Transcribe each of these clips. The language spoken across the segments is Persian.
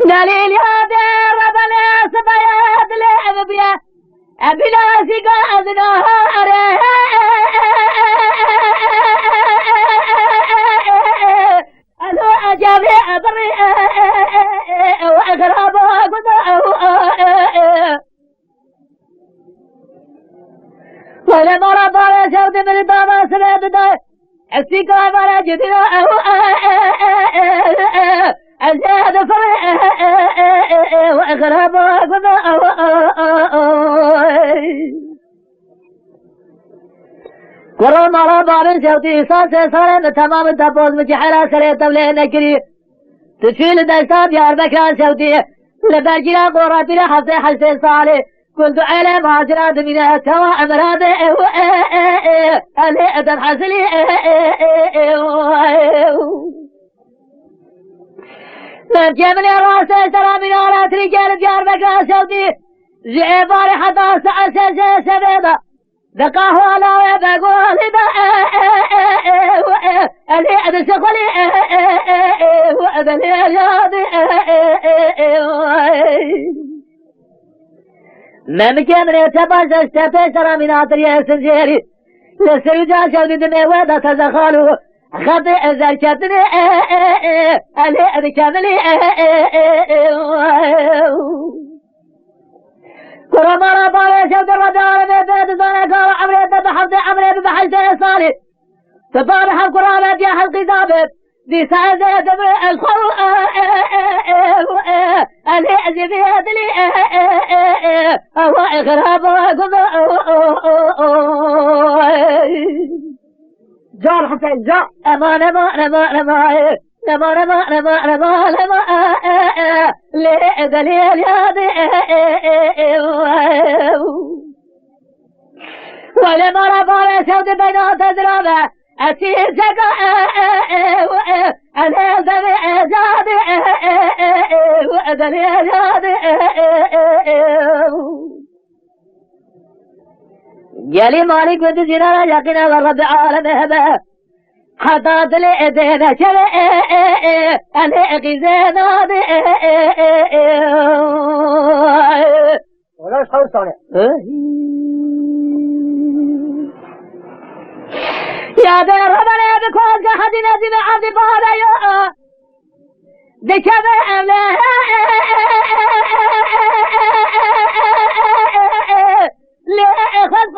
دليل يا دير ربنا سبيت لعبيا بلا سقاد نهار ألو أجابي أبري وأغرب ولما ربنا شرد من بابا سبيت داي السقاد مرا جدنا أزاد فرع وأغرب قرر مارا بابن شوتي ساسي سارين تمام التبوز مجحرا سري تبلي نكري تشيل دستا بيار بكران شوتي لبرجنا قرر بلا حفظ حسين صالي كنت على مهاجرات من التوى أمراض ألي أدن حسلي من جمل راسه سلامي نارات رجال جار بكران شوتي زعباري حتى سعر سبيدا دقاه على بقول اللي أدرس قلي وأدني الياضي ما مكان ريتباز استفى سرامي ناطري سنجيري لسيجا شوقي دمي ودا تزخالو خطي زرشتني اللي أدكاملي كرمارا بالي شوق الرجال من بيت زانك وعمري بحفظ عمري بحجة صالي تبارح القرآن جاح القذابة دي سعزة دمر الخو الهئذي في هدلي هو إغراب جار حسين جار أمان أمان أمان أمان نما نما نما نما نما لدليل يادي ولما رفع سود بينات ذرابه أسير سكا أنا ذبي أزادي ودليل يادي يلي مالك ود جنا يقنا والرب عالمه به حتى تلي دينا شلي أنا غزانا دي ولا شو صار يا دير ربنا بكون جحد نزل عبد بالا يا دكبه أمله لا خذ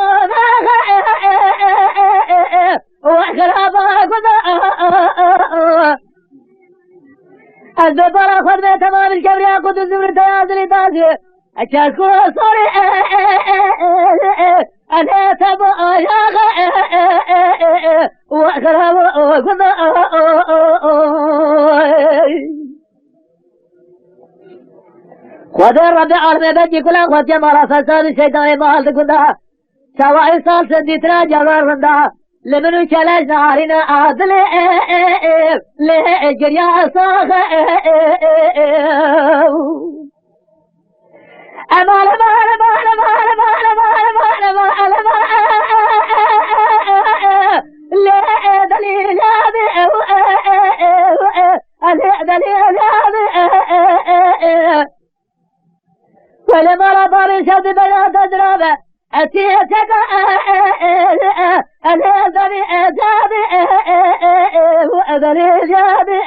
وأخرابها الببرة خذ بها تمام الكبرياء قد الزمر تيازل تازي أشاكو صوري أنا تبقى وأخرابها خذ الرب عالمي بدي كلها خذ جمالا فساد الشيطان مال تكونها سواء صال سنديتنا جوار رندها لمنو كلاش نهارنا عادل لجريا صاغ أمال مال مال مال مال مال مال مال لا دليل هذا دليل هذا ولما ربى بشد بلا تدربه أتيتك أنا ذبي أجابي وأذري جابي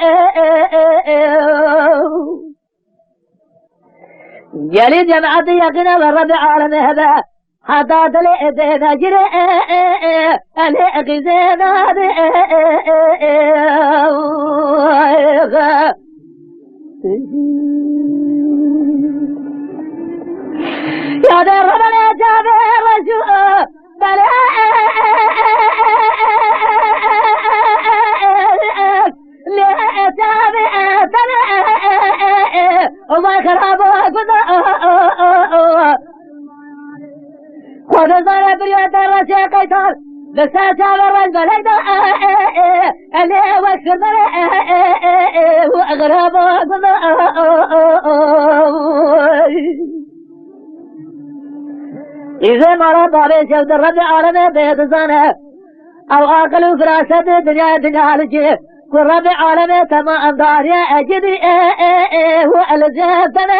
جلي جمعتي يقنا والرب عالم هذا حتى تلي دينا جري أنا غزينا دي يا دير ربنا جابي رجوع بلا لا جابي تلا وما خرابه خذ صار بريد الرشي قيطار بس جاب الرجل هيدا اللي وكسر وأغرابه إذا ما ربى بشوت الرب عالمه بيت زانه أو أقل فراسة دنيا دنيا لجيه والرب عالمي تمام داري أجدي والجبتنا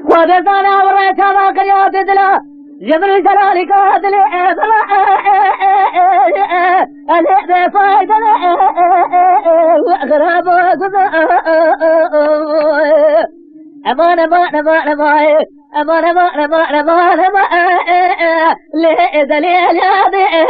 وبزانا وريتها ما قريات دلا جمل جلالي قادلي أنا بفايدنا وأغرب أمان أمان أمان أمان أمان أمان أمان أمان أمان ليه دليل هذه